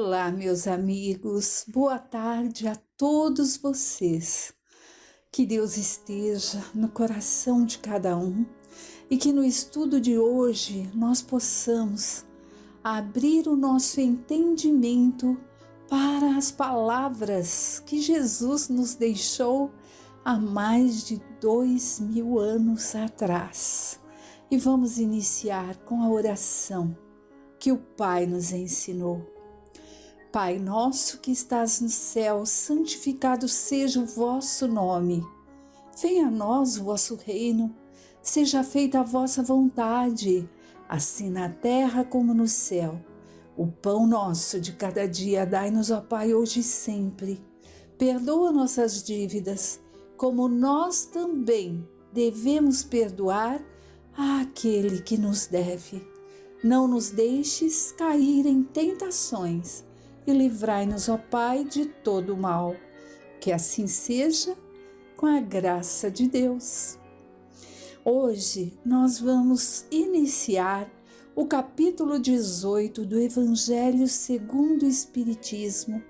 Olá, meus amigos, boa tarde a todos vocês. Que Deus esteja no coração de cada um e que no estudo de hoje nós possamos abrir o nosso entendimento para as palavras que Jesus nos deixou há mais de 2000 anos atrás. E vamos iniciar com a oração que o Pai nos ensinou. Pai nosso que estás no céu, santificado seja o vosso nome. Venha a nós o vosso reino, seja feita a vossa vontade, assim na terra como no céu. O pão nosso de cada dia dai-nos, ó Pai, hoje e sempre. Perdoa nossas dívidas, como nós também devemos perdoar àquele que nos deve. Não nos deixes cair em tentações e livrai-nos, ó Pai, de todo o mal. Que assim seja, com a graça de Deus. Hoje nós vamos iniciar o capítulo 18 do Evangelho segundo o Espiritismo,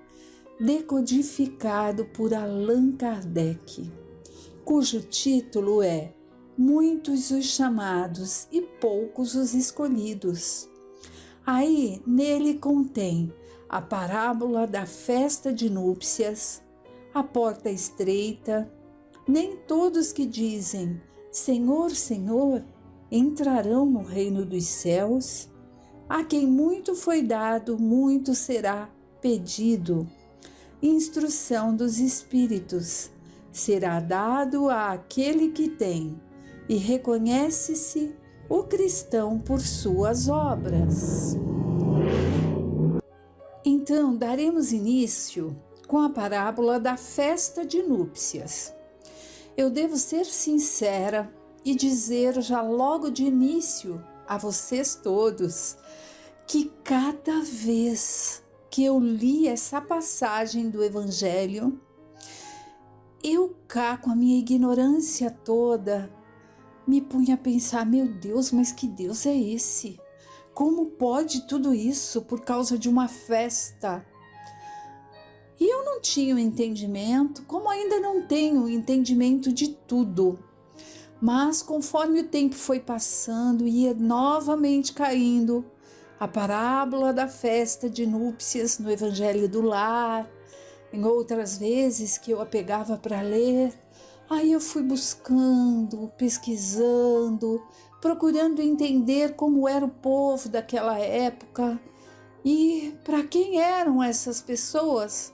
decodificado por Allan Kardec, cujo título é Muitos os chamados e poucos os escolhidos. Aí nele contém a parábola da festa de núpcias, a porta estreita, nem todos que dizem Senhor, Senhor, entrarão no reino dos céus, a quem muito foi dado, muito será pedido. Instrução dos Espíritos, será dado àquele que tem, e reconhece-se o cristão por suas obras. Então, daremos início com a parábola da festa de núpcias. Eu devo ser sincera e dizer já logo de início a vocês todos que cada vez que eu li essa passagem do Evangelho, eu cá com a minha ignorância toda, me punha a pensar, meu Deus, mas que Deus é esse? Como pode tudo isso por causa de uma festa? E eu não tinha o entendimento, como ainda não tenho o entendimento de tudo. Mas conforme o tempo foi passando, ia novamente caindo a parábola da festa de núpcias no Evangelho do Lar, em outras vezes que eu a pegava para ler. Aí eu fui buscando, pesquisando, procurando entender como era o povo daquela época e para quem eram essas pessoas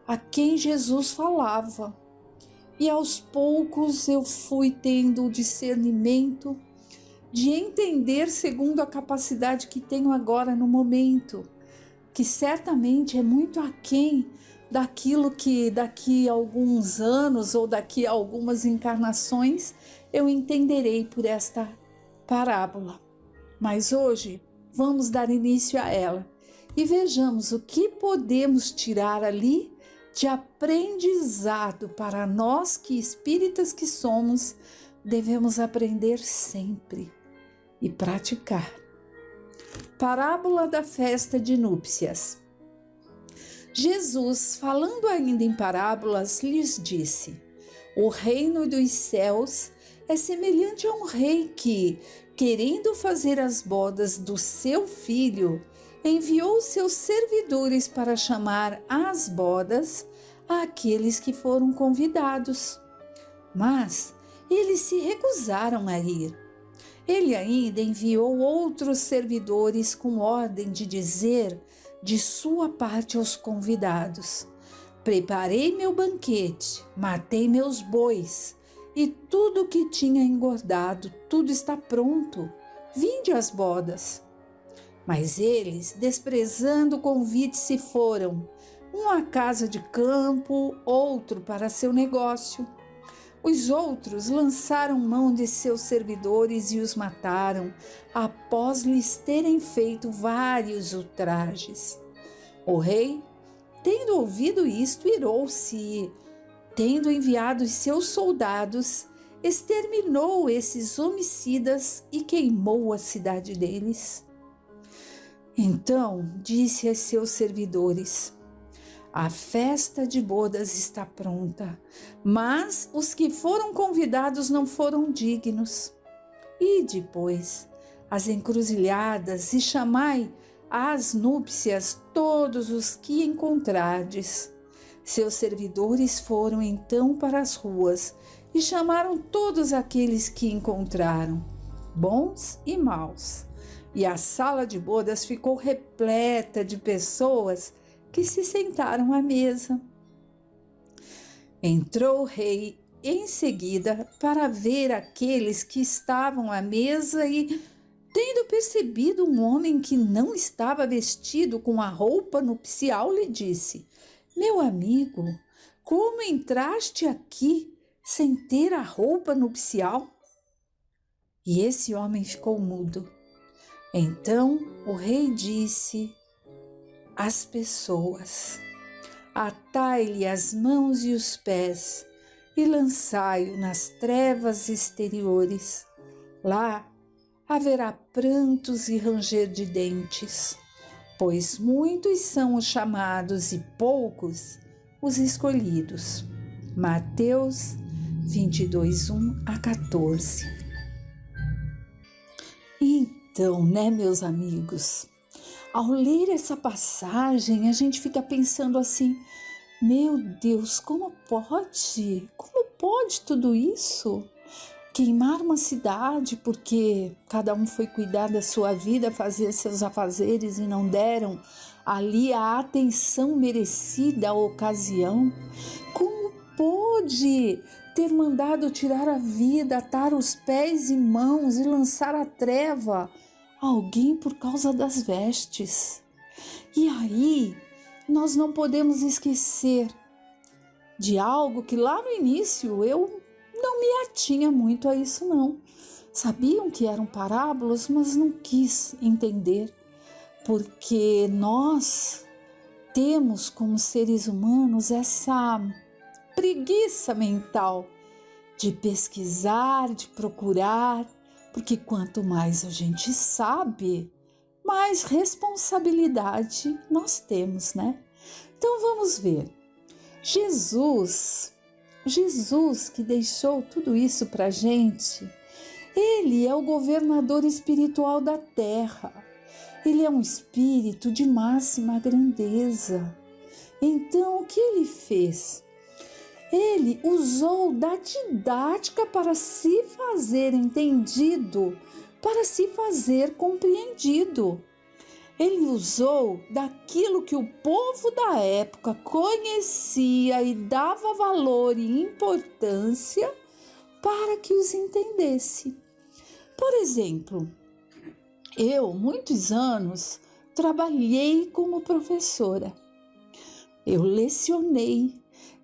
a quem Jesus falava. E aos poucos eu fui tendo o discernimento de entender segundo a capacidade que tenho agora no momento, que certamente é muito aquém daquilo que daqui a alguns anos ou daqui a algumas encarnações eu entenderei por esta parábola. Mas hoje vamos dar início a ela e vejamos o que podemos tirar ali de aprendizado para nós que espíritas que somos, devemos aprender sempre e praticar. Parábola da festa de núpcias. Jesus, falando ainda em parábolas, lhes disse: o reino dos céus é semelhante a um rei que, querendo fazer as bodas do seu filho, enviou seus servidores para chamar às bodas àqueles que foram convidados. Mas eles se recusaram a ir. Ele ainda enviou outros servidores com ordem de dizer de sua parte aos convidados: preparei meu banquete, matei meus bois e tudo o que tinha engordado, tudo está pronto. Vinde às bodas. Mas eles, desprezando o convite, se foram, um à casa de campo, outro para seu negócio. Os outros lançaram mão de seus servidores e os mataram, após lhes terem feito vários ultrajes. O rei, tendo ouvido isto, irou-se e, tendo enviado os seus soldados, exterminou esses homicidas e queimou a cidade deles. Então disse a seus servidores: a festa de bodas está pronta, mas os que foram convidados não foram dignos. Ide, pois, às encruzilhadas e chamai às núpcias todos os que encontrardes. Seus servidores foram então para as ruas e chamaram todos aqueles que encontraram, bons e maus. E a sala de bodas ficou repleta de pessoas que se sentaram à mesa. Entrou o rei em seguida para ver aqueles que estavam à mesa e, tendo percebido um homem que não estava vestido com a roupa nupcial, lhe disse: meu amigo, como entraste aqui sem ter a roupa nupcial? E esse homem ficou mudo. Então o rei disse às pessoas: atai-lhe as mãos e os pés e lançai-o nas trevas exteriores. Lá haverá prantos e ranger de dentes, pois muitos são os chamados e poucos os escolhidos. Mateus 22, 1-14. Então, meus amigos, ao ler essa passagem, a gente fica pensando assim: meu Deus, como pode? Como pode tudo isso? Queimar uma cidade porque cada um foi cuidar da sua vida, fazer seus afazeres e não deram ali a atenção merecida à ocasião? Como pode ter mandado tirar a vida, atar os pés e mãos e lançar à treva alguém por causa das vestes? E aí, nós não podemos esquecer de algo que lá no início eu não me atinha muito a isso não. Sabiam que eram parábolas, mas não quis entender, porque nós temos como seres humanos essa preguiça mental de pesquisar, de procurar, porque quanto mais a gente sabe, mais responsabilidade nós temos, né? Então vamos ver. Jesus que deixou tudo isso para a gente, ele é o governador espiritual da terra. Ele é um espírito de máxima grandeza. Então, o que ele fez? Ele usou da didática para se fazer entendido, para se fazer compreendido. Ele usou daquilo que o povo da época conhecia e dava valor e importância para que os entendesse. Por exemplo, eu, muitos anos, trabalhei como professora. Eu lecionei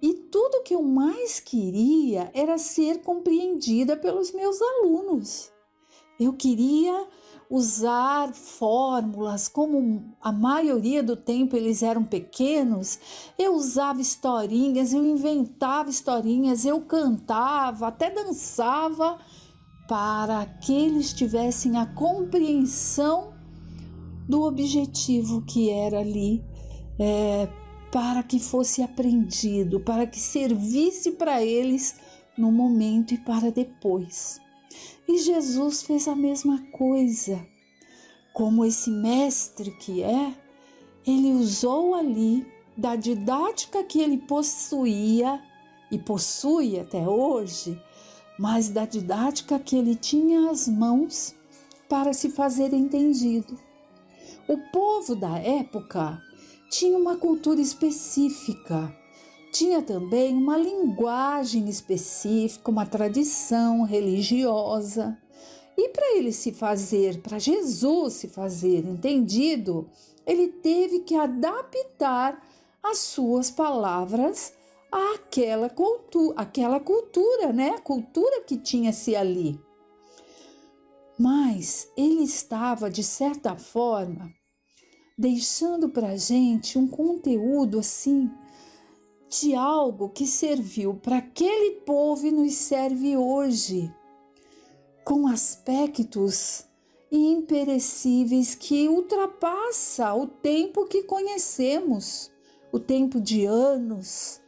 e tudo que eu mais queria era ser compreendida pelos meus alunos. Eu queria usar fórmulas, como a maioria do tempo eles eram pequenos, eu usava historinhas, eu inventava historinhas, eu cantava, até dançava, para que eles tivessem a compreensão do objetivo que era ali, para que fosse aprendido, para que servisse para eles no momento e para depois. E Jesus fez a mesma coisa. Como esse mestre que é, ele usou ali da didática que ele possuía e possui até hoje, mas da didática que ele tinha às mãos para se fazer entendido. O povo da época tinha uma cultura específica, tinha também uma linguagem específica, uma tradição religiosa. E para Jesus se fazer entendido, ele teve que adaptar as suas palavras àquela cultura, né? A cultura que tinha-se ali. Mas ele estava, de certa forma, deixando para a gente um conteúdo assim, de algo que serviu para aquele povo e nos serve hoje, com aspectos e imperecíveis que ultrapassa o tempo que conhecemos, o tempo de anos,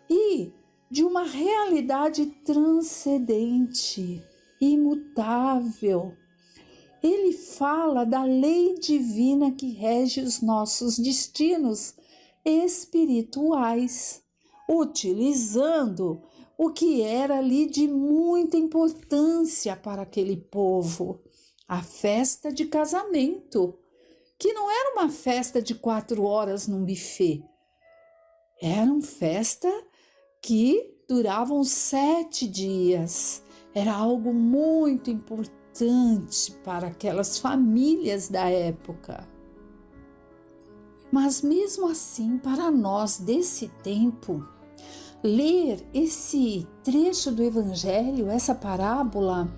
e de uma realidade transcendente, imutável. Ele fala da lei divina que rege os nossos destinos espirituais, utilizando o que era ali de muita importância para aquele povo, a festa de casamento, que não era uma festa de 4 horas num buffet, era uma festa que duravam 7 dias, era algo muito importante para aquelas famílias da época. Mas mesmo assim, para nós desse tempo, ler esse trecho do Evangelho, essa parábola,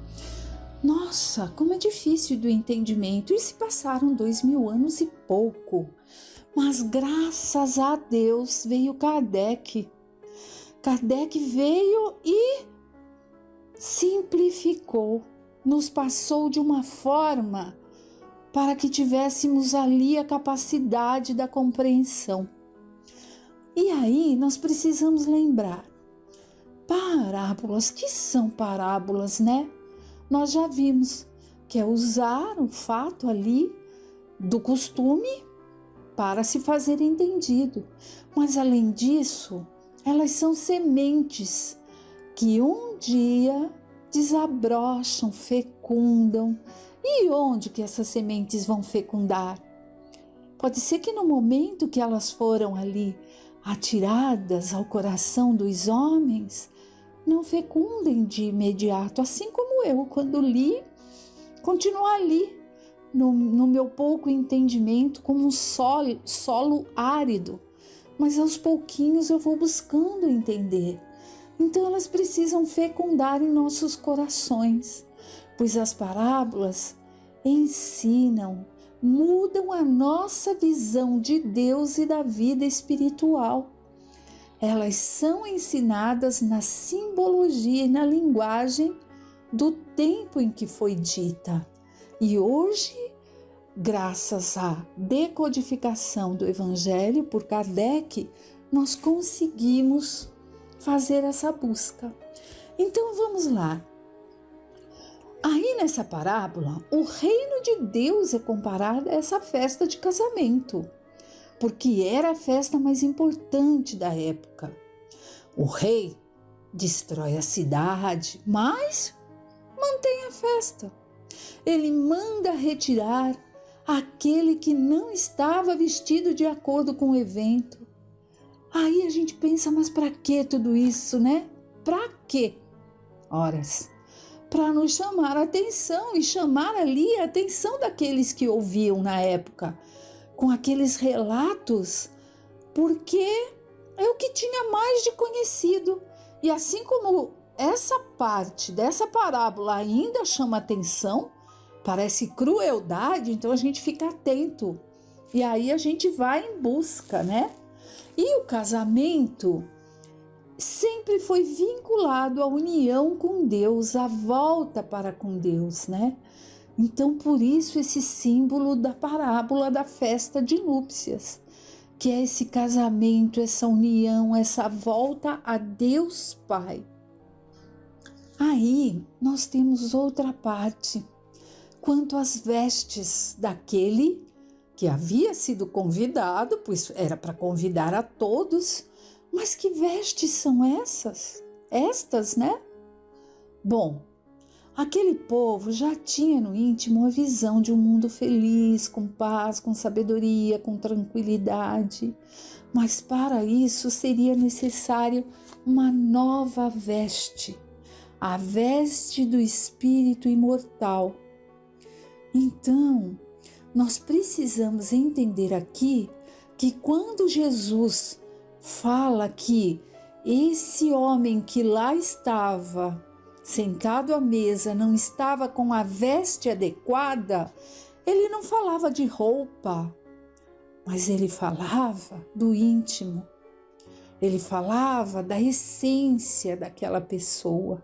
nossa, como é difícil do entendimento. E se passaram 2000 anos e pouco, mas graças a Deus veio Kardec. Kardec veio e simplificou, nos passou de uma forma para que tivéssemos ali a capacidade da compreensão. E aí nós precisamos lembrar, parábolas, que são parábolas, né? Nós já vimos que é usar o fato ali do costume para se fazer entendido. Mas além disso, elas são sementes que um dia desabrocham, fecundam. E onde que essas sementes vão fecundar? Pode ser que no momento que elas foram ali atiradas ao coração dos homens, não fecundem de imediato, assim como eu, quando li, continuo ali, no meu pouco entendimento, como um solo árido, mas aos pouquinhos eu vou buscando entender. Então elas precisam fecundar em nossos corações, pois as parábolas ensinam, mudam a nossa visão de Deus e da vida espiritual. Elas são ensinadas na simbologia e na linguagem do tempo em que foi dita. E hoje, graças à decodificação do Evangelho por Kardec, nós conseguimos fazer essa busca. Então vamos lá. Aí nessa parábola, o reino de Deus é comparado a essa festa de casamento, porque era a festa mais importante da época. O rei destrói a cidade, mas mantém a festa. Ele manda retirar aquele que não estava vestido de acordo com o evento. Aí a gente pensa, mas para que tudo isso, né? Para quê? Horas. Para nos chamar a atenção e chamar ali a atenção daqueles que ouviam na época, com aqueles relatos, porque é o que tinha mais de conhecido. E assim como essa parte dessa parábola ainda chama atenção, parece crueldade, então a gente fica atento. E aí a gente vai em busca, né? E o casamento sempre foi vinculado à união com Deus, à volta para com Deus, né? Então, por isso esse símbolo da parábola da festa de núpcias, que é esse casamento, essa união, essa volta a Deus Pai. Aí nós temos outra parte, quanto às vestes daquele que havia sido convidado, pois era para convidar a todos. Mas que vestes são essas? Estas, né? Bom, aquele povo já tinha no íntimo a visão de um mundo feliz, com paz, com sabedoria, com tranquilidade. Mas para isso seria necessário uma nova veste, a veste do Espírito imortal. Então, nós precisamos entender aqui que quando Jesus fala que esse homem que lá estava, sentado à mesa, não estava com a veste adequada, ele não falava de roupa, mas ele falava do íntimo. Ele falava da essência daquela pessoa.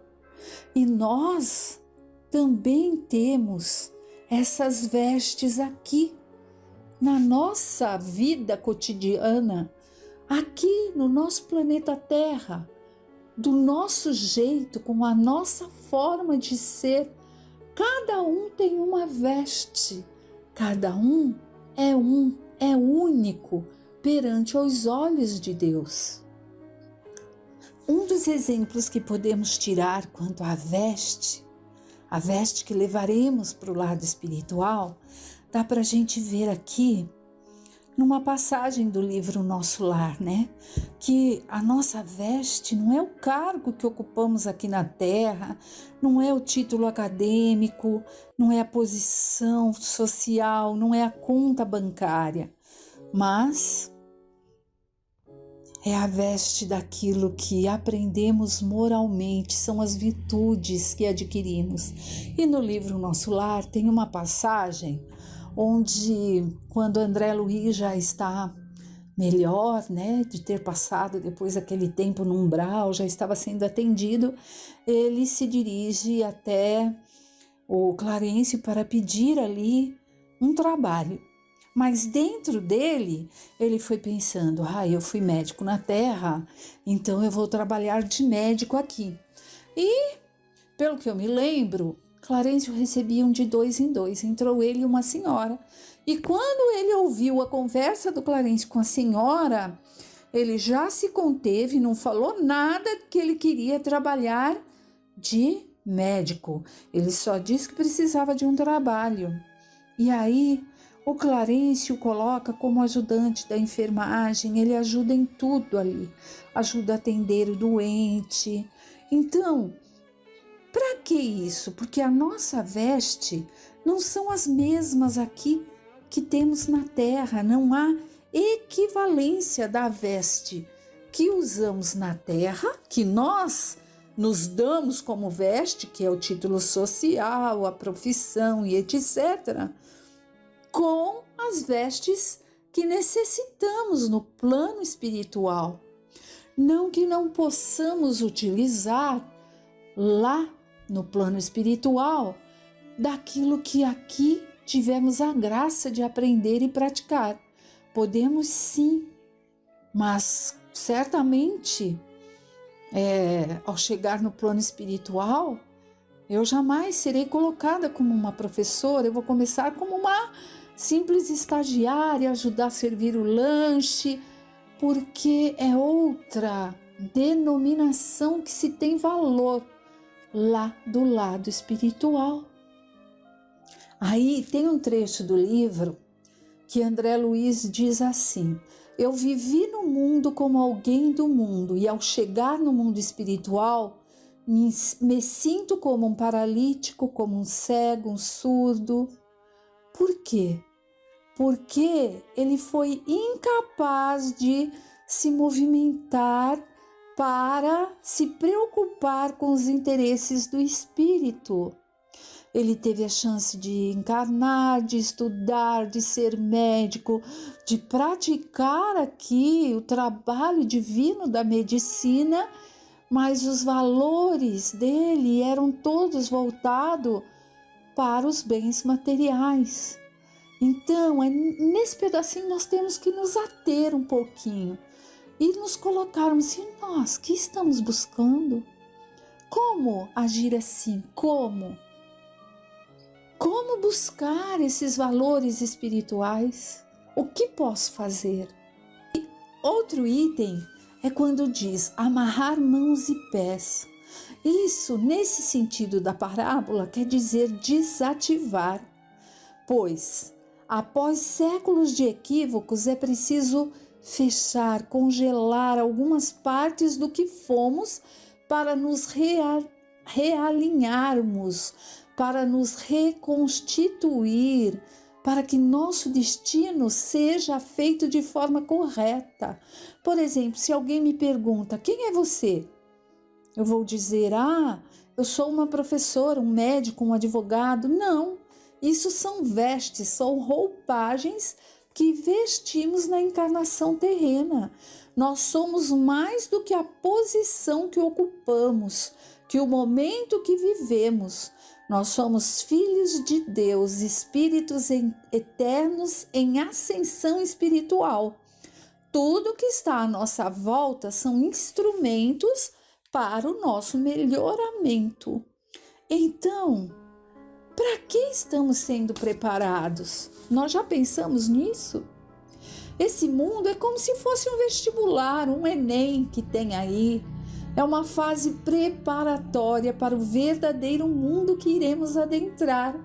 E nós também temos essas vestes aqui, na nossa vida cotidiana, aqui no nosso planeta Terra, do nosso jeito, com a nossa forma de ser. Cada um tem uma veste, cada um é único perante os olhos de Deus. Um dos exemplos que podemos tirar quanto à veste, a veste que levaremos para o lado espiritual, dá para a gente ver aqui numa passagem do livro Nosso Lar, né? Que a nossa veste não é o cargo que ocupamos aqui na Terra, não é o título acadêmico, não é a posição social, não é a conta bancária, mas é a veste daquilo que aprendemos moralmente, são as virtudes que adquirimos. E no livro Nosso Lar tem uma passagem onde, quando André Luiz já está melhor, né, de ter passado depois daquele tempo no umbral, já estava sendo atendido, ele se dirige até o Clarencio para pedir ali um trabalho. Mas dentro dele, ele foi pensando, eu fui médico na Terra, então eu vou trabalhar de médico aqui. E, pelo que eu me lembro, Clarencio recebia de 2 em 2, entrou ele e uma senhora. E quando ele ouviu a conversa do Clarencio com a senhora, ele já se conteve, não falou nada que ele queria trabalhar de médico. Ele só disse que precisava de um trabalho. E aí, o Clarencio coloca como ajudante da enfermagem, ele ajuda em tudo ali, ajuda a atender o doente. Então, para que isso? Porque a nossa veste não são as mesmas aqui que temos na Terra, não há equivalência da veste que usamos na Terra, que nós nos damos como veste, que é o título social, a profissão e etc., com as vestes que necessitamos no plano espiritual. Não que não possamos utilizar lá no plano espiritual daquilo que aqui tivemos a graça de aprender e praticar. Podemos sim, mas certamente ao chegar no plano espiritual, eu jamais serei colocada como uma professora, eu vou começar como uma simples estagiária, ajudar a servir o lanche, porque é outra denominação que se tem valor lá do lado espiritual. Aí tem um trecho do livro que André Luiz diz assim: eu vivi no mundo como alguém do mundo e ao chegar no mundo espiritual me sinto como um paralítico, como um cego, um surdo. Por quê? Porque ele foi incapaz de se movimentar para se preocupar com os interesses do espírito. Ele teve a chance de encarnar, de estudar, de ser médico, de praticar aqui o trabalho divino da medicina, mas os valores dele eram todos voltados para os bens materiais. Então, nesse pedacinho nós temos que nos ater um pouquinho e nos colocarmos em nós, que estamos buscando? Como agir assim? Como buscar esses valores espirituais? O que posso fazer? E outro item é quando diz amarrar mãos e pés. Isso, nesse sentido da parábola, quer dizer desativar, pois após séculos de equívocos é preciso fechar, congelar algumas partes do que fomos para nos realinharmos, para nos reconstituir, para que nosso destino seja feito de forma correta. Por exemplo, se alguém me pergunta, quem é você? Eu vou dizer, eu sou uma professora, um médico, um advogado. Não, isso são vestes, são roupagens que vestimos na encarnação terrena. Nós somos mais do que a posição que ocupamos, que o momento que vivemos. Nós somos filhos de Deus, espíritos eternos em ascensão espiritual. Tudo que está à nossa volta são instrumentos para o nosso melhoramento. Então, para que estamos sendo preparados? Nós já pensamos nisso? Esse mundo é como se fosse um vestibular, um Enem que tem aí. É uma fase preparatória para o verdadeiro mundo que iremos adentrar,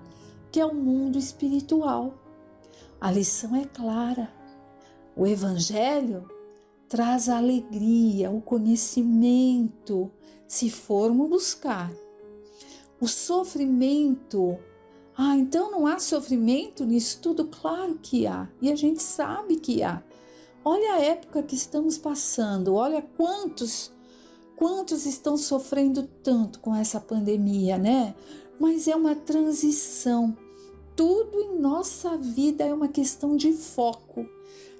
que é o mundo espiritual. A lição é clara. O Evangelho traz a alegria, o conhecimento, se formos buscar. O sofrimento, então não há sofrimento nisso tudo? Claro que há, e a gente sabe que há. Olha a época que estamos passando, olha quantos estão sofrendo tanto com essa pandemia, né? Mas é uma transição. Tudo em nossa vida é uma questão de foco.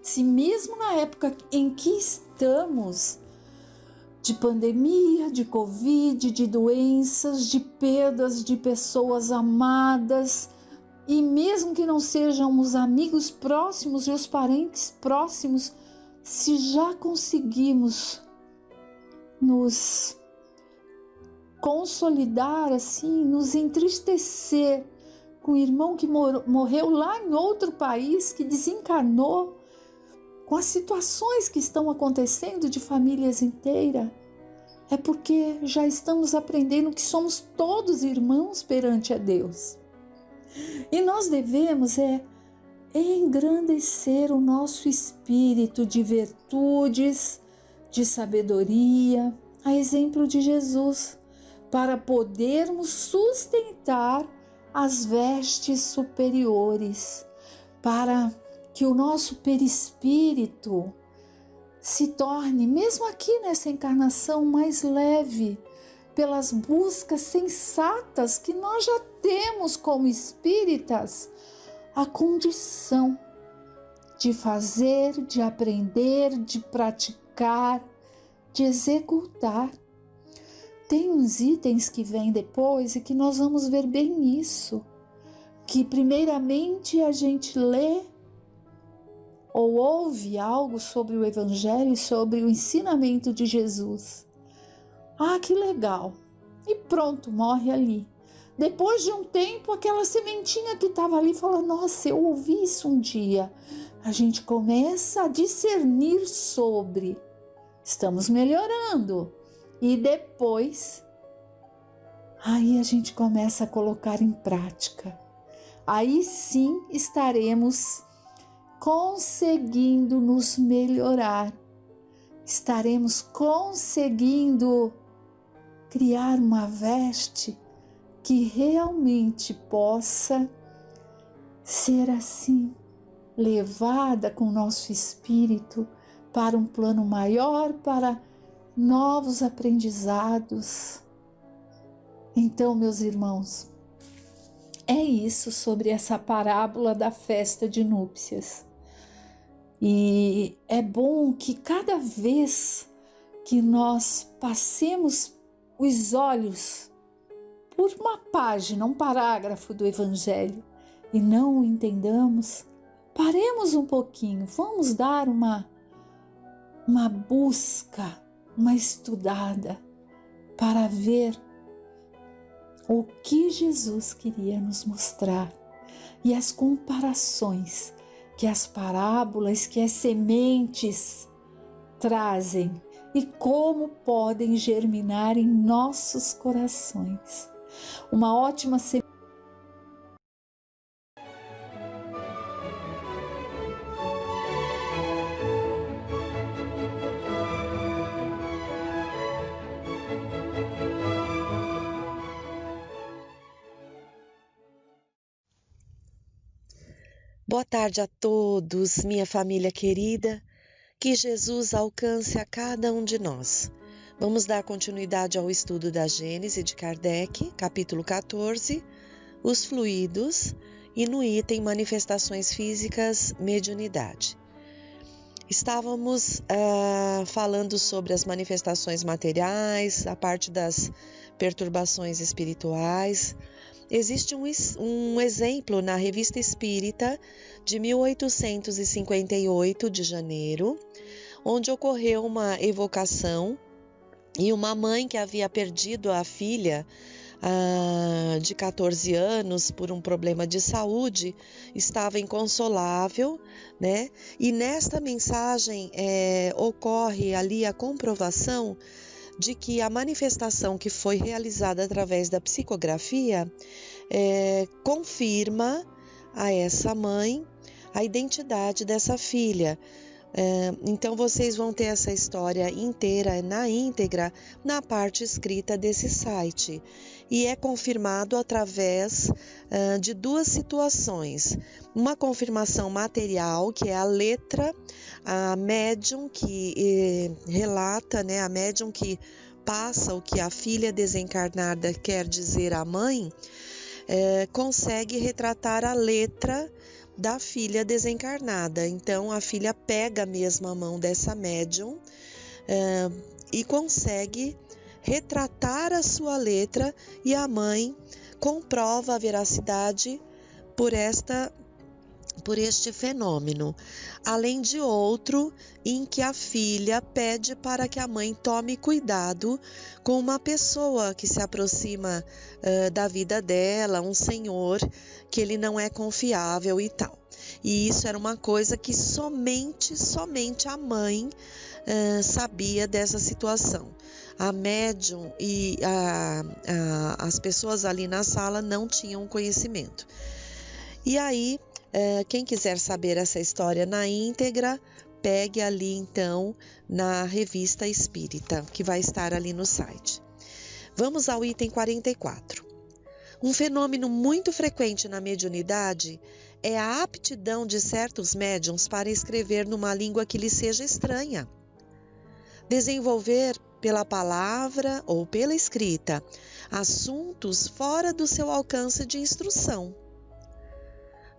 Se mesmo na época em que estamos, de pandemia, de Covid, de doenças, de perdas de pessoas amadas, e mesmo que não sejam os amigos próximos e os parentes próximos, se já conseguimos nos consolidar assim, nos entristecer com o irmão que morreu lá em outro país, que desencarnou, com as situações que estão acontecendo de famílias inteiras, é porque já estamos aprendendo que somos todos irmãos perante a Deus. E nós devemos engrandecer o nosso espírito de virtudes, de sabedoria, a exemplo de Jesus, para podermos sustentar as vestes superiores, para que o nosso perispírito se torne, mesmo aqui nessa encarnação, mais leve, pelas buscas sensatas que nós já temos como espíritas, a condição de fazer, de aprender, de praticar, de executar. Tem uns itens que vêm depois e que nós vamos ver bem isso, que primeiramente a gente lê ou ouve algo sobre o Evangelho, sobre o ensinamento de Jesus. Que legal! E pronto, morre ali. Depois de um tempo, aquela sementinha que estava ali fala, nossa, eu ouvi isso um dia. A gente começa a discernir sobre. Estamos melhorando. E depois, aí a gente começa a colocar em prática. Aí sim estaremos conseguindo nos melhorar. Estaremos conseguindo criar uma veste que realmente possa ser assim, levada com o nosso espírito para um plano maior, para novos aprendizados. Então, meus irmãos, é isso sobre essa parábola da festa de núpcias. E é bom que cada vez que nós passemos os olhos por uma página, um parágrafo do Evangelho e não o entendamos, paremos um pouquinho, vamos dar uma busca, uma estudada para ver o que Jesus queria nos mostrar e as comparações que as parábolas, que as sementes trazem e como podem germinar em nossos corações. Uma ótima semente. Boa tarde a todos, minha família querida. Que Jesus alcance a cada um de nós. Vamos dar continuidade ao estudo da Gênese de Kardec, capítulo 14, os fluidos, e no item manifestações físicas, mediunidade. Estávamos falando sobre as manifestações materiais, a parte das perturbações espirituais, existe um exemplo na Revista Espírita de 1858, de janeiro, onde ocorreu uma evocação e uma mãe que havia perdido a filha de 14 anos por um problema de saúde estava inconsolável, né? E nesta mensagem ocorre ali a comprovação de que a manifestação que foi realizada através da psicografia confirma a essa mãe a identidade dessa filha. Então vocês vão ter essa história inteira, na íntegra, na parte escrita desse site. E é confirmado através de duas situações. Uma confirmação material, que é a letra, a médium que relata, né, a médium que passa o que a filha desencarnada quer dizer à mãe, consegue retratar a letra da filha desencarnada. Então a filha pega mesmo a mão dessa médium e consegue retratar a sua letra, e a mãe comprova a veracidade por este fenômeno, além de outro em que a filha pede para que a mãe tome cuidado com uma pessoa que se aproxima da vida dela, um senhor que ele não é confiável e tal. E isso era uma coisa que somente a mãe sabia dessa situação. A médium e as pessoas ali na sala não tinham conhecimento. E aí, quem quiser saber essa história na íntegra, pegue ali então na Revista Espírita, que vai estar ali no site. Vamos ao item 44. Um fenômeno muito frequente na mediunidade é a aptidão de certos médiuns para escrever numa língua que lhes seja estranha. Desenvolver pela palavra ou pela escrita assuntos fora do seu alcance de instrução.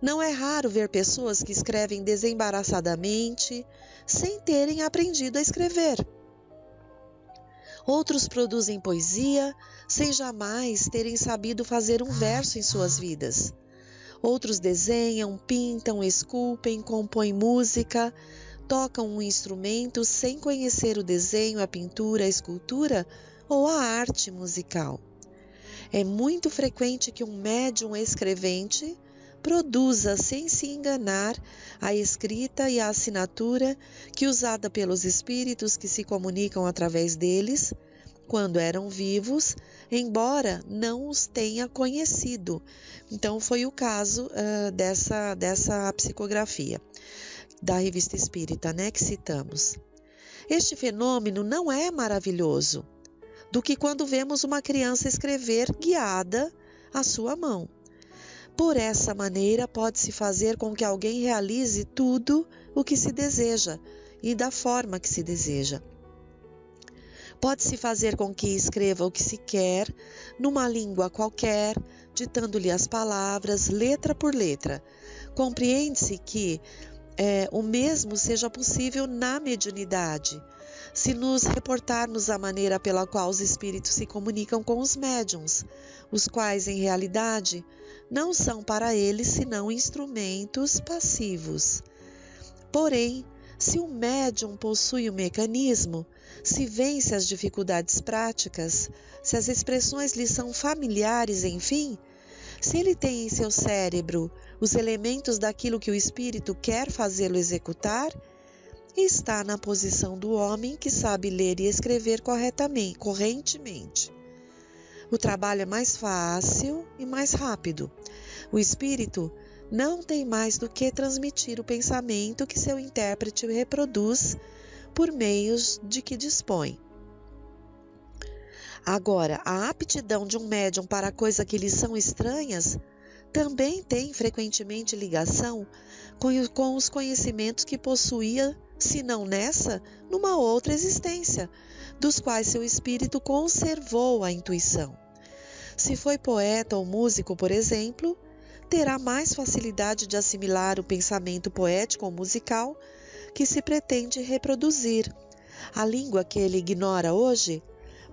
Não é raro ver pessoas que escrevem desembaraçadamente, sem terem aprendido a escrever. Outros produzem poesia, sem jamais terem sabido fazer um verso em suas vidas. Outros desenham, pintam, esculpem, compõem música, tocam um instrumento sem conhecer o desenho, a pintura, a escultura ou a arte musical. É muito frequente que um médium escrevente produza, sem se enganar, a escrita e a assinatura que, usada pelos espíritos que se comunicam através deles, quando eram vivos, embora não os tenha conhecido. Então foi o caso dessa psicografia da Revista Espírita, né, que citamos. Este fenômeno não é maravilhoso do que quando vemos uma criança escrever guiada à sua mão. Por essa maneira, pode-se fazer com que alguém realize tudo o que se deseja e da forma que se deseja. Pode-se fazer com que escreva o que se quer, numa língua qualquer, ditando-lhe as palavras, letra por letra. Compreende-se que o mesmo seja possível na mediunidade, se nos reportarmos a maneira pela qual os espíritos se comunicam com os médiuns, os quais, em realidade, não são para eles senão instrumentos passivos. Porém, se o médium possui o mecanismo, se vence as dificuldades práticas, se as expressões lhe são familiares, enfim, se ele tem em seu cérebro os elementos daquilo que o espírito quer fazê-lo executar, está na posição do homem que sabe ler e escrever correntemente. O trabalho é mais fácil e mais rápido. O espírito não tem mais do que transmitir o pensamento que seu intérprete reproduz por meios de que dispõe. Agora, a aptidão de um médium para coisas que lhe são estranhas também tem frequentemente ligação com os conhecimentos que possuía, se não nessa, numa outra existência, dos quais seu espírito conservou a intuição. Se foi poeta ou músico, por exemplo, terá mais facilidade de assimilar o pensamento poético ou musical que se pretende reproduzir. A língua que ele ignora hoje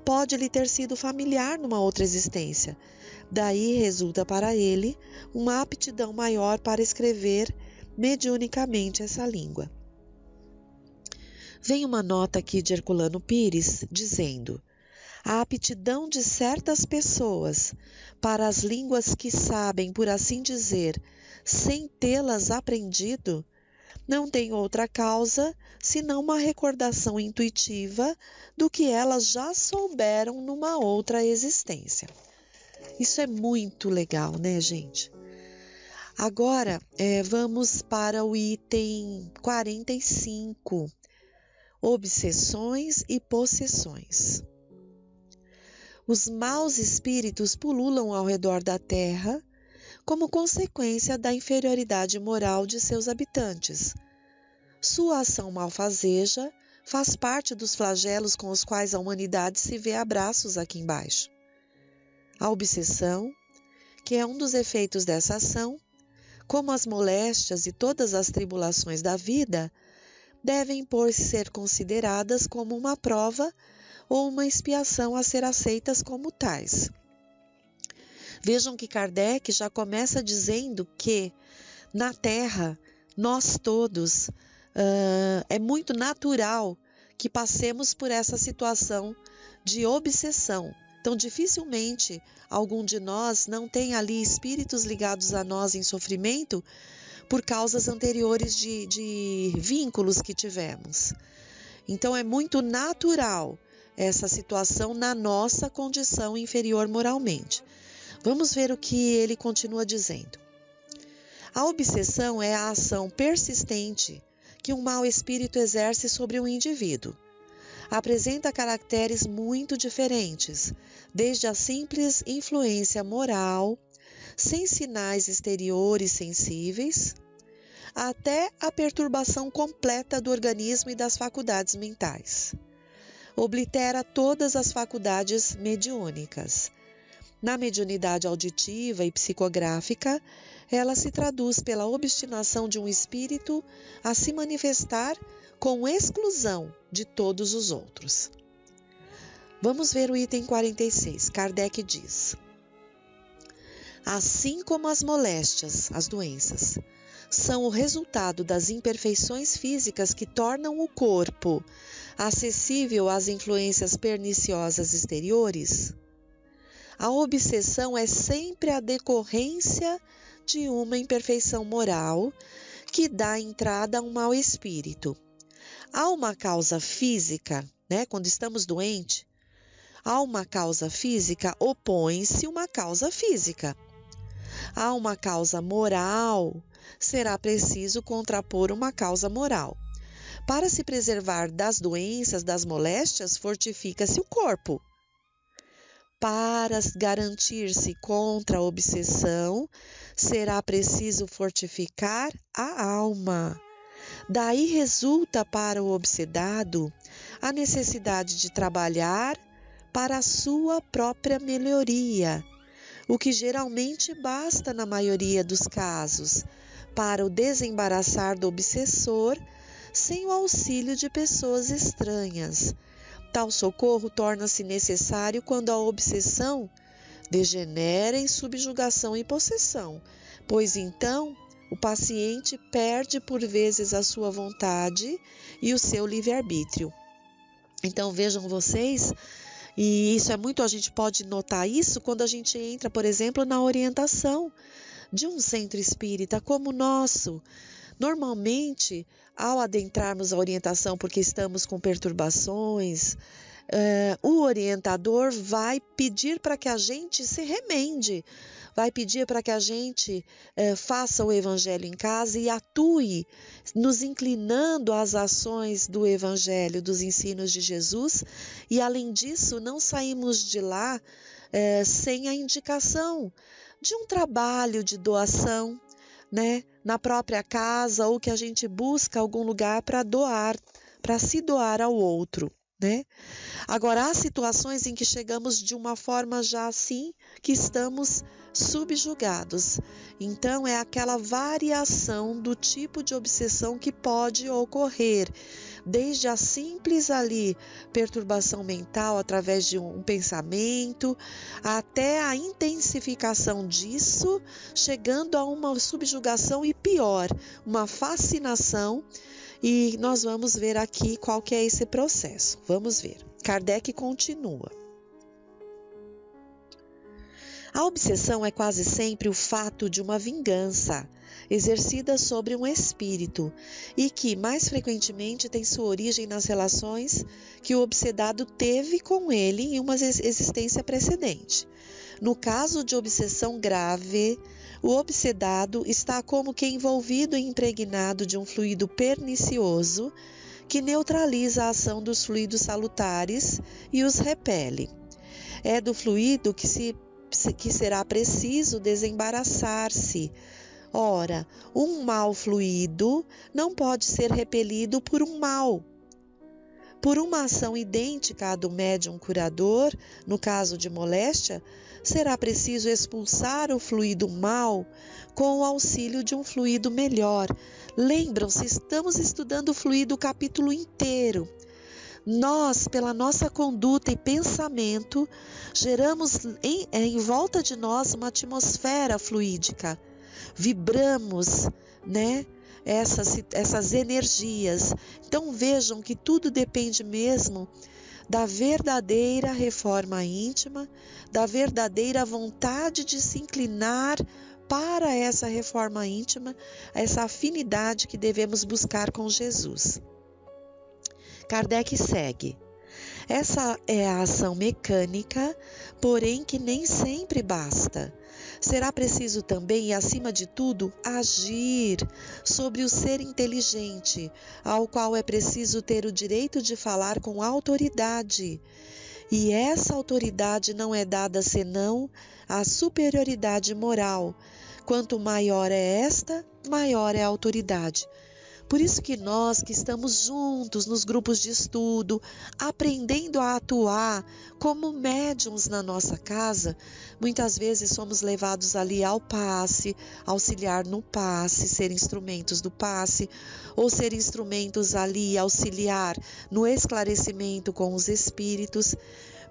pode lhe ter sido familiar numa outra existência, Daí resulta para ele uma aptidão maior para escrever mediunicamente essa língua. Vem uma nota aqui de Herculano Pires dizendo: a aptidão de certas pessoas para as línguas que sabem, por assim dizer, sem tê-las aprendido, não tem outra causa senão uma recordação intuitiva do que elas já souberam numa outra existência. Isso é muito legal, né, gente? Agora, vamos para o item 45, obsessões e possessões. Os maus espíritos pululam ao redor da Terra como consequência da inferioridade moral de seus habitantes. Sua ação malfazeja faz parte dos flagelos com os quais a humanidade se vê a braços aqui embaixo. A obsessão, que é um dos efeitos dessa ação, como as moléstias e todas as tribulações da vida, devem por ser consideradas como uma prova ou uma expiação a ser aceitas como tais. Vejam que Kardec já começa dizendo que na Terra, nós todos, é muito natural que passemos por essa situação de obsessão. Então, dificilmente algum de nós não tem ali espíritos ligados a nós em sofrimento por causas anteriores de vínculos que tivemos. Então, é muito natural essa situação na nossa condição inferior moralmente. Vamos ver o que ele continua dizendo. A obsessão é a ação persistente que um mau espírito exerce sobre um indivíduo. Apresenta caracteres muito diferentes, desde a simples influência moral, sem sinais exteriores sensíveis, até a perturbação completa do organismo e das faculdades mentais. Oblitera todas as faculdades mediúnicas. Na mediunidade auditiva e psicográfica, ela se traduz pela obstinação de um espírito a se manifestar com exclusão de todos os outros. Vamos ver o item 46. Kardec diz: assim como as moléstias, as doenças, são o resultado das imperfeições físicas que tornam o corpo acessível às influências perniciosas exteriores, a obsessão é sempre a decorrência de uma imperfeição moral que dá entrada a um mau espírito. Há uma causa física, quando estamos doentes, há uma causa física, opõe-se uma causa física. Há uma causa moral, será preciso contrapor uma causa moral. Para se preservar das doenças, das moléstias, fortifica-se o corpo. Para garantir-se contra a obsessão, será preciso fortificar a alma. Daí resulta para o obsedado a necessidade de trabalhar para a sua própria melhoria, o que geralmente basta na maioria dos casos para o desembaraçar do obsessor sem o auxílio de pessoas estranhas. Tal socorro torna-se necessário quando a obsessão degenera em subjugação e possessão, pois então o paciente perde por vezes a sua vontade e o seu livre-arbítrio. Então vejam vocês, e isso é muito, a gente pode notar isso quando a gente entra, por exemplo, na orientação de um centro espírita como o nosso. Normalmente, ao adentrarmos a orientação porque estamos com perturbações, o orientador vai pedir para que a gente se remende, vai pedir para que a gente faça o evangelho em casa e atue, nos inclinando às ações do evangelho, dos ensinos de Jesus, e além disso não saímos de lá sem a indicação de um trabalho de doação, na própria casa, ou que a gente busca algum lugar para doar, para se doar ao outro. né? Agora, há situações em que chegamos de uma forma já assim que estamos subjugados. Então, é aquela variação do tipo de obsessão que pode ocorrer, desde a simples ali perturbação mental através de um pensamento, até a intensificação disso, chegando a uma subjugação e pior, uma fascinação. E nós vamos ver aqui qual que é esse processo. Vamos ver. Kardec continua. A obsessão é quase sempre o fato de uma vingança exercida sobre um espírito e que, mais frequentemente, tem sua origem nas relações que o obsedado teve com ele em uma existência precedente. No caso de obsessão grave, o obsedado está como que envolvido e impregnado de um fluido pernicioso que neutraliza a ação dos fluidos salutares e os repele. É do fluido que será preciso desembaraçar-se. Ora, um mau fluido não pode ser repelido por um mal. Por uma ação idêntica à do médium curador, no caso de moléstia, será preciso expulsar o fluido mau com o auxílio de um fluido melhor. Lembram-se, estamos estudando o fluido o capítulo inteiro. Nós, pela nossa conduta e pensamento, geramos em volta de nós uma atmosfera fluídica. Vibramos, né? Essas energias. Então vejam que tudo depende mesmo da verdadeira reforma íntima, da verdadeira vontade de se inclinar para essa reforma íntima, essa afinidade que devemos buscar com Jesus. Kardec segue. Essa é a ação mecânica, porém que nem sempre basta. Será preciso também, e acima de tudo, agir sobre o ser inteligente, ao qual é preciso ter o direito de falar com autoridade. E essa autoridade não é dada senão à superioridade moral. Quanto maior é esta, maior é a autoridade. Por isso que nós que estamos juntos nos grupos de estudo, aprendendo a atuar como médiuns na nossa casa, muitas vezes somos levados ali ao passe, auxiliar no passe, ser instrumentos do passe, ou ser instrumentos ali, auxiliar no esclarecimento com os espíritos.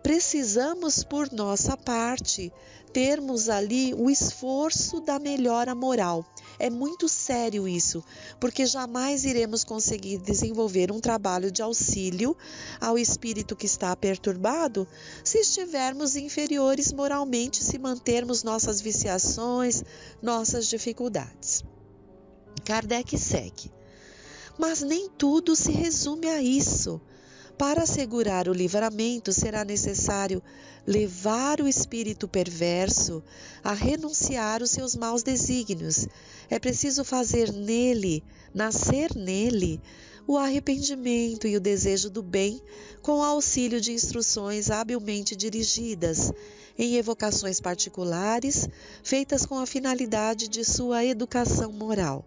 Precisamos, por nossa parte, termos ali o esforço da melhora moral. É muito sério isso, porque jamais iremos conseguir desenvolver um trabalho de auxílio ao espírito que está perturbado se estivermos inferiores moralmente, se mantermos nossas viciações, nossas dificuldades. Kardec segue. Mas nem tudo se resume a isso. Para assegurar o livramento, será necessário levar o espírito perverso a renunciar os seus maus desígnios. É preciso fazer nele, nascer nele, o arrependimento e o desejo do bem com o auxílio de instruções habilmente dirigidas, em evocações particulares, feitas com a finalidade de sua educação moral.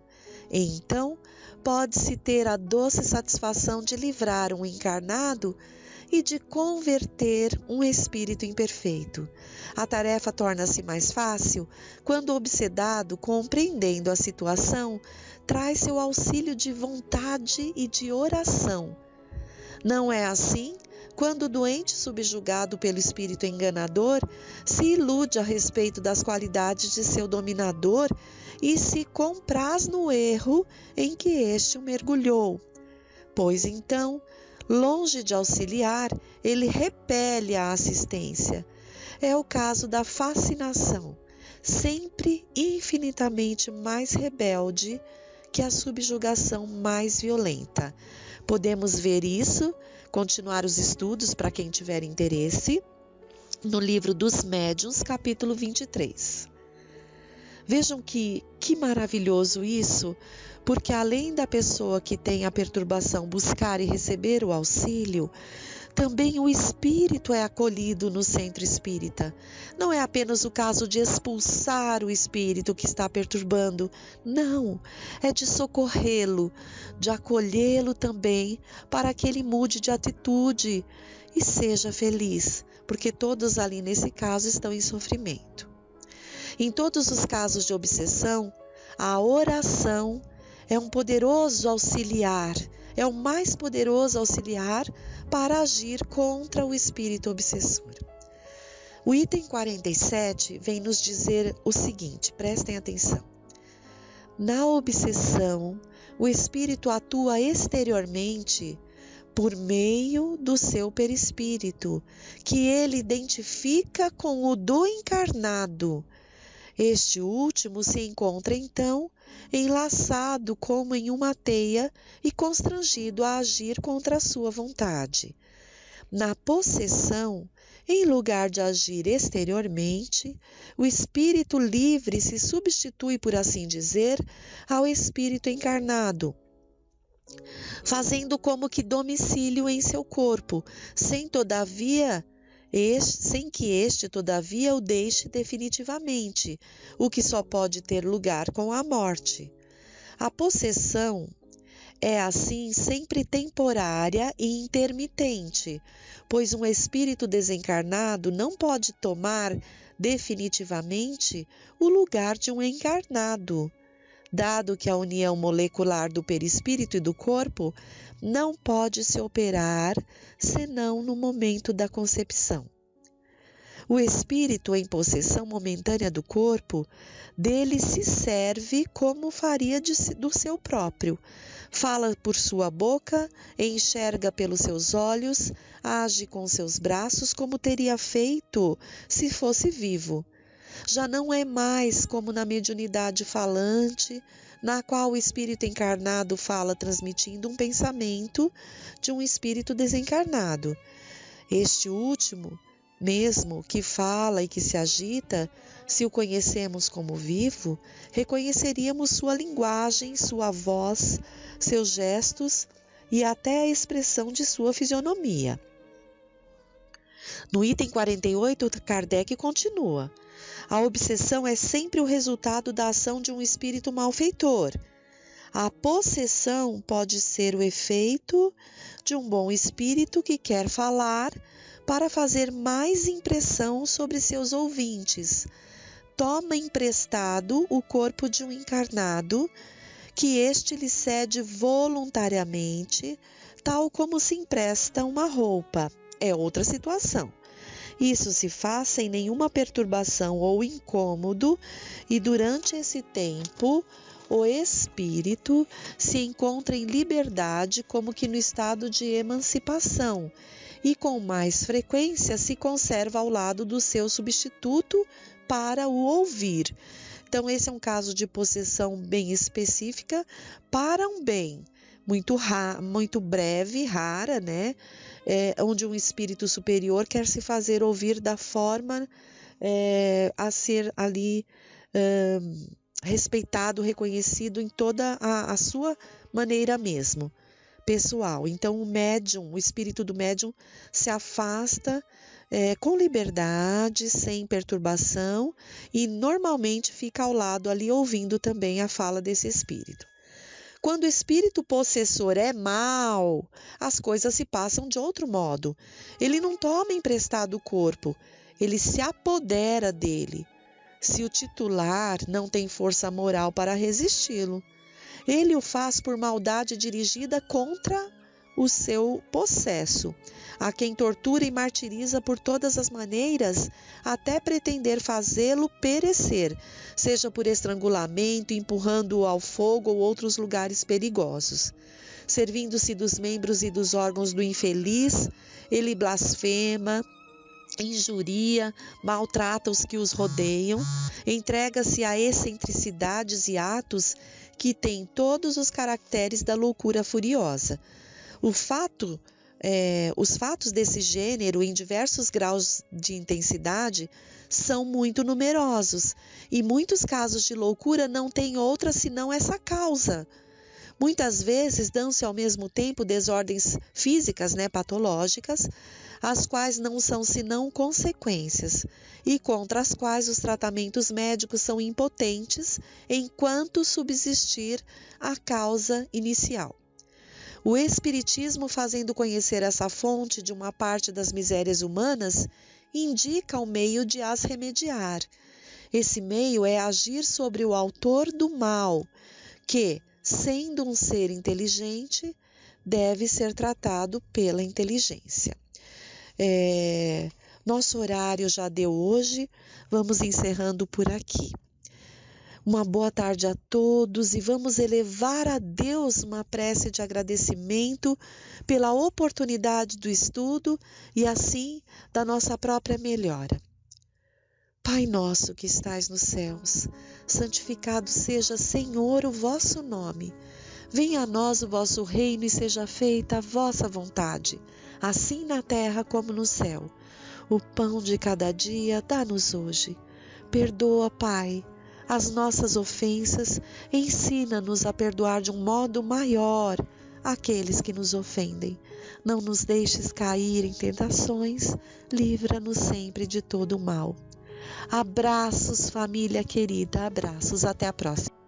E então, pode-se ter a doce satisfação de livrar um encarnado e de converter um espírito imperfeito. A tarefa torna-se mais fácil quando o obsedado, compreendendo a situação, traz seu auxílio de vontade e de oração. Não é assim quando o doente, subjugado pelo espírito enganador, se ilude a respeito das qualidades de seu dominador e se compraz no erro em que este o mergulhou. Pois então, longe de auxiliar, ele repele a assistência. É o caso da fascinação, sempre infinitamente mais rebelde que a subjugação mais violenta. Podemos ver isso, continuar os estudos para quem tiver interesse, no livro dos Médiuns, capítulo 23. Vejam que maravilhoso isso, porque além da pessoa que tem a perturbação buscar e receber o auxílio, também o espírito é acolhido no centro espírita. Não é apenas o caso de expulsar o espírito que está perturbando. Não, é de socorrê-lo, de acolhê-lo também para que ele mude de atitude e seja feliz, porque todos ali nesse caso estão em sofrimento. Em todos os casos de obsessão, a oração é um poderoso auxiliar, é o mais poderoso auxiliar para agir contra o espírito obsessor. O item 47 vem nos dizer o seguinte, prestem atenção. Na obsessão, o espírito atua exteriormente por meio do seu perispírito, que ele identifica com o do encarnado. Este último se encontra, então, enlaçado como em uma teia e constrangido a agir contra a sua vontade. Na possessão, em lugar de agir exteriormente, o espírito livre se substitui, por assim dizer, ao espírito encarnado, fazendo como que domicílio em seu corpo, sem que este, todavia, o deixe definitivamente, o que só pode ter lugar com a morte. A possessão é, assim, sempre temporária e intermitente, pois um espírito desencarnado não pode tomar definitivamente o lugar de um encarnado, dado que a união molecular do perispírito e do corpo não pode se operar senão no momento da concepção. O espírito em possessão momentânea do corpo, dele se serve como faria do seu próprio. Fala por sua boca, enxerga pelos seus olhos, age com seus braços como teria feito se fosse vivo. Já não é mais como na mediunidade falante, na qual o espírito encarnado fala transmitindo um pensamento de um espírito desencarnado. Este último, mesmo que fala e que se agita, se o conhecemos como vivo, reconheceríamos sua linguagem, sua voz, seus gestos e até a expressão de sua fisionomia. No item 48, Kardec continua. A obsessão é sempre o resultado da ação de um espírito malfeitor. A possessão pode ser o efeito de um bom espírito que quer falar para fazer mais impressão sobre seus ouvintes. Toma emprestado o corpo de um encarnado, que este lhe cede voluntariamente, tal como se empresta uma roupa. É outra situação. Isso se faz sem nenhuma perturbação ou incômodo, e durante esse tempo o espírito se encontra em liberdade, como que no estado de emancipação, e com mais frequência se conserva ao lado do seu substituto para o ouvir. Então, esse é um caso de possessão bem específica para um bem muito breve, rara, né? Onde um espírito superior quer se fazer ouvir da forma a ser ali respeitado, reconhecido em toda a sua maneira mesmo, pessoal. Então o espírito do médium se afasta com liberdade, sem perturbação, e normalmente fica ao lado ali ouvindo também a fala desse espírito. Quando o espírito possessor é mau, as coisas se passam de outro modo. Ele não toma emprestado o corpo, ele se apodera dele. Se o titular não tem força moral para resisti-lo, ele o faz por maldade dirigida contra o seu possesso, a quem tortura e martiriza por todas as maneiras, até pretender fazê-lo perecer, seja por estrangulamento, empurrando-o ao fogo ou outros lugares perigosos. Servindo-se dos membros e dos órgãos do infeliz, ele blasfema, injuria, maltrata os que os rodeiam, entrega-se a excentricidades e atos que têm todos os caracteres da loucura furiosa. Os fatos desse gênero, em diversos graus de intensidade, são muito numerosos, e muitos casos de loucura não têm outra senão essa causa. Muitas vezes dão-se ao mesmo tempo desordens físicas, patológicas, as quais não são senão consequências e contra as quais os tratamentos médicos são impotentes enquanto subsistir a causa inicial. O Espiritismo, fazendo conhecer essa fonte de uma parte das misérias humanas, indica o meio de as remediar. Esse meio é agir sobre o autor do mal, que, sendo um ser inteligente, deve ser tratado pela inteligência. Nosso horário já deu hoje, vamos encerrando por aqui. Uma boa tarde a todos e vamos elevar a Deus uma prece de agradecimento pela oportunidade do estudo e assim da nossa própria melhora. Pai nosso que estais nos céus, santificado seja, Senhor, o vosso nome. Venha a nós o vosso reino e seja feita a vossa vontade, assim na terra como no céu. O pão de cada dia dá-nos hoje. Perdoa, Pai, as nossas ofensas, ensina-nos a perdoar de um modo maior aqueles que nos ofendem. Não nos deixes cair em tentações, livra-nos sempre de todo o mal. Abraços, família querida, abraços, até a próxima.